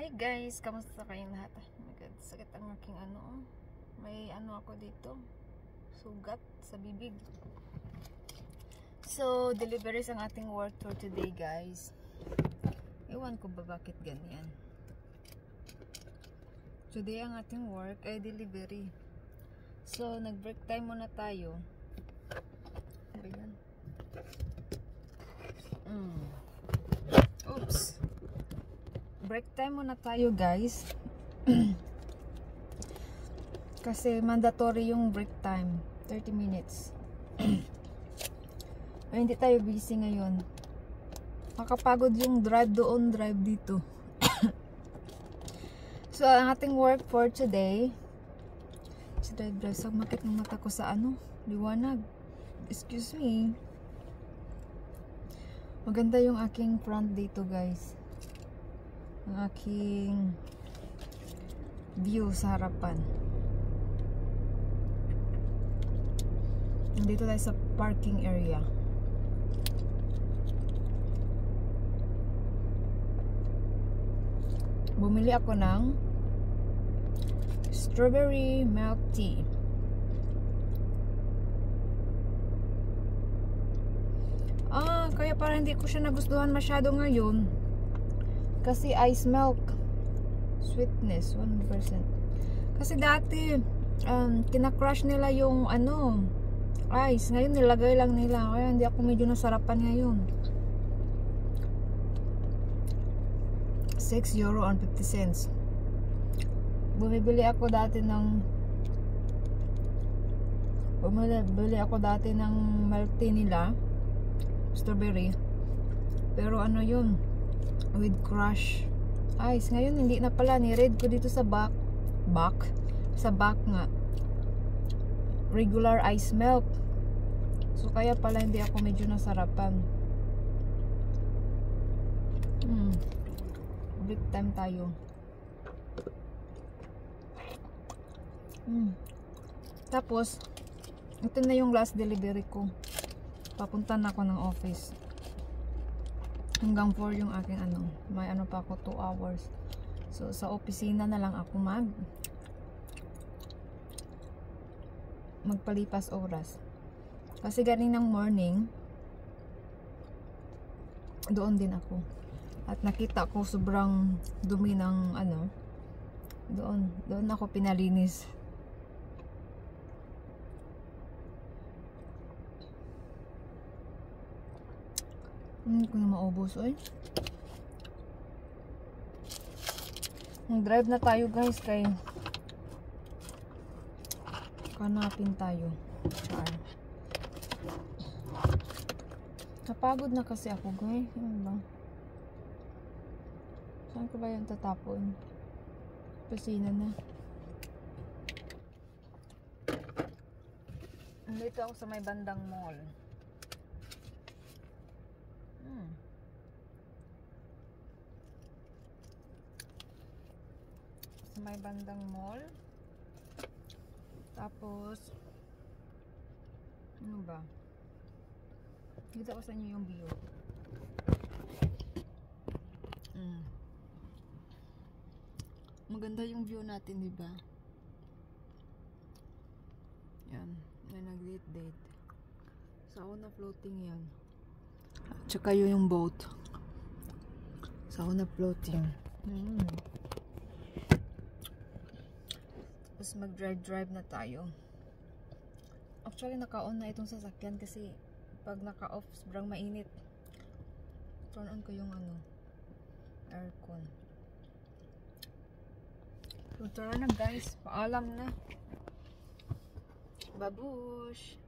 Hi guys, kamusta kayong lahat? Oh my god, sakit ang aking ano. May ano ako dito, sugat sa bibig. So, deliveries ang ating work for today guys. Ewan ko ba bakit ganyan. Today ang ating work ay delivery. So, nag-break time muna tayo. Ano ba yan? Oops. Break time muna tayo guys. Kasi mandatory yung break time, 30 minutes. Ay, hindi tayo busy ngayon. Makapagod yung drive doon, drive dito. So ang ating work for today, si drive sakmakit ng mata ko sa ano, liwanag. Excuse me. Maganda yung aking front dito guys, ang aking view sa harapan. Nandito tayo sa parking area. Bumili ako ng strawberry milk tea. Kaya parang hindi ko siya nagustuhan masyado ngayon. Kasi ice milk. Sweetness, 1%. Kasi dati, kinakrush nila yung ano, ice. Ngayon nilagay lang nila. Kaya hindi ako medyo nasarapan ngayon. €6.50. Bumibili ako dati ng milk tea nila, strawberry. Pero ano yun, with crush ice. Ngayon hindi na pala, ni-read ko dito sa back nga, regular ice milk. So kaya pala hindi ako medyo nasarapan. Break time tayo. Tapos ito na yung last delivery ko. Papunta na ako ng office. Hanggang 4 yung aking ano. May ano pa ako, 2 hours. So sa opisina na lang ako magpalipas oras. Kasi galing ng morning, doon din ako. At nakita ko sobrang dumi ng ano. Doon ako pinalinis. Hindi ko na maubos, oy. Mag-drive na tayo guys, kay kanapin tayo. Char. Napagod na kasi ako guys. Ano ba? Saan ko ba yung tatapon? Pasina na. Nandito ako sa may bandang mall. Sa may bandang mall. Tapos ano ba? Kita ko sa inyo yung view. Maganda yung view natin, di ba? Yan, may nag-date. Sa una floating yan. Tsaka yung boat. Sa una floating. Tapos mag-drive na tayo. Actually, naka-on na itong sasakyan kasi pag naka-off, sobrang mainit. Turn on ko yung ano, aircon. So, tara na guys. Paalam na. Babush!